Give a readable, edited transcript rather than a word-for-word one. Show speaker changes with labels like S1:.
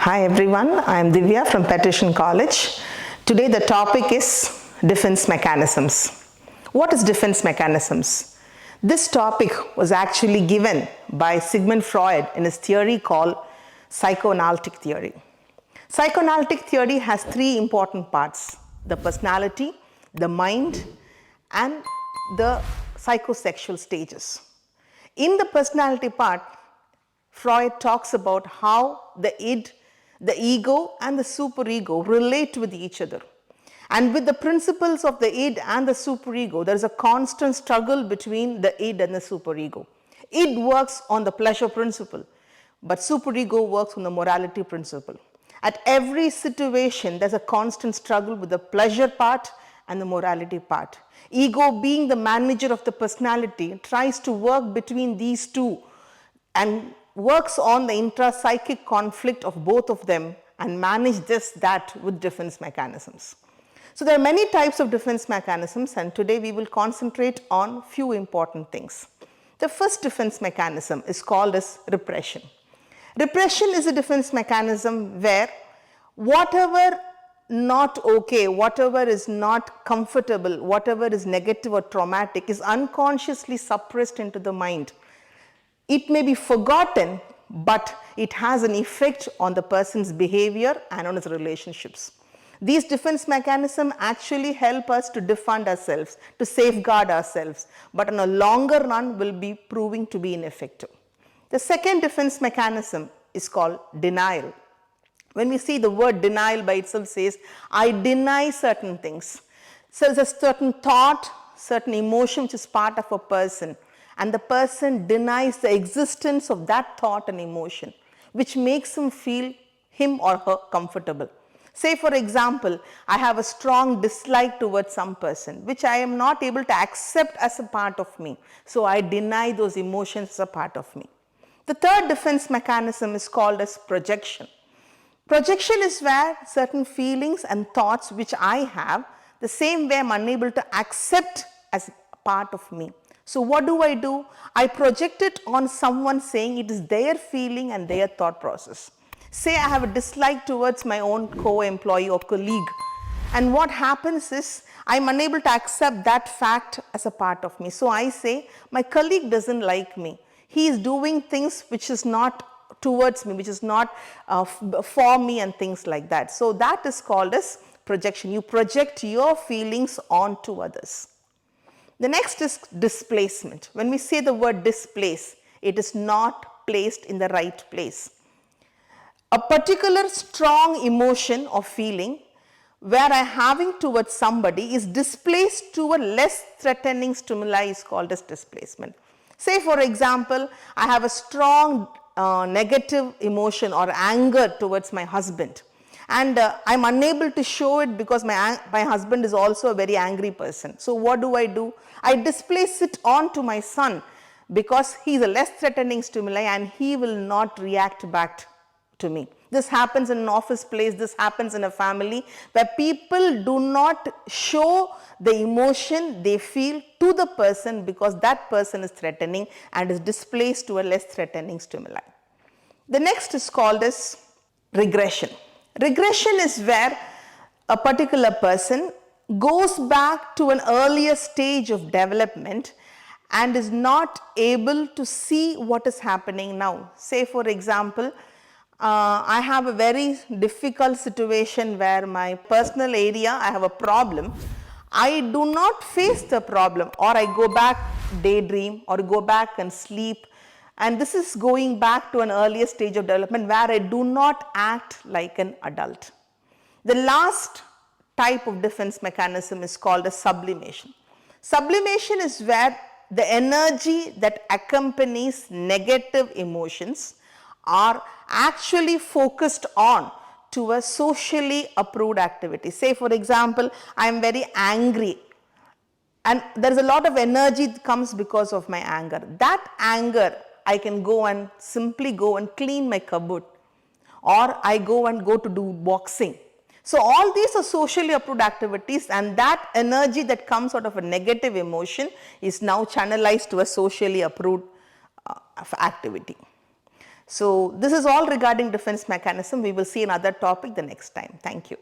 S1: Hi everyone, I am Divya from Patrician College. Today the topic is defense mechanisms. What is defense mechanisms? This topic was actually given by Sigmund Freud in his theory called Psychoanalytic Theory. Psychoanalytic theory has three important parts: the personality, the mind, and the psychosexual stages. In the personality part, Freud talks about how the id, the ego, and the superego relate with each other. And with the principles of the id and the superego, there is a constant struggle between the id and the superego. Id works on the pleasure principle, but superego works on the morality principle. At every situation, there's a constant struggle with the pleasure part and the morality part. Ego, being the manager of the personality, tries to work between these two and works on the intra-psychic conflict of both of them and manage that with defense mechanisms. So there are many types of defense mechanisms, and today we will concentrate on few important things. The first defense mechanism is called as repression. Repression is a defense mechanism where whatever not okay, whatever is not comfortable, whatever is negative or traumatic is unconsciously suppressed into the mind. It may be forgotten, but it has an effect on the person's behavior and on his relationships. These defense mechanisms actually help us to defend ourselves, to safeguard ourselves, but in a longer run will be proving to be ineffective. The second defense mechanism is called denial. When we see the word denial by itself says, I deny certain things. So there's a certain thought, certain emotion which is part of a person, and the person denies the existence of that thought and emotion, which makes him feel him or her comfortable. Say for example, I have a strong dislike towards some person, which I am not able to accept as a part of me. So I deny those emotions as a part of me. The third defense mechanism is called as projection. Projection is where certain feelings and thoughts which I have, the same way I am unable to accept as a part of me. So what do? I project it on someone, saying it is their feeling and their thought process. Say I have a dislike towards my own co-employee or colleague, and what happens is I am unable to accept that fact as a part of me. So I say my colleague doesn't like me. He is doing things which is not towards me, which is not for me, and things like that. So that is called as projection. You project your feelings onto others. The next is displacement. When we say the word displace, it is not placed in the right place. A particular strong emotion or feeling where I am having towards somebody is displaced to a less threatening stimuli is called as displacement. Say for example, I have a strong negative emotion or anger towards my husband, and I am unable to show it because my husband is also a very angry person. So what do? I displace it onto my son because he is a less threatening stimuli and he will not react back to me. This happens in an office place, this happens in a family where people do not show the emotion they feel to the person because that person is threatening and is displaced to a less threatening stimuli. The next is called as regression. Regression is where a particular person goes back to an earlier stage of development and is not able to see what is happening now. Say for example, I have a very difficult situation where my personal area, I have a problem. I do not face the problem, or I go back, daydream, or go back and sleep. And this is going back to an earlier stage of development where I do not act like an adult. The last type of defense mechanism is called as sublimation. Sublimation is where the energy that accompanies negative emotions are actually focused on to a socially approved activity. Say for example, I am very angry and there is a lot of energy that comes because of my anger. That anger, I can simply go and clean my cupboard, or I go to do boxing. So all these are socially approved activities, and that energy that comes out of a negative emotion is now channelized to a socially approved activity. So this is all regarding defense mechanism. We will see another topic the next time. Thank you.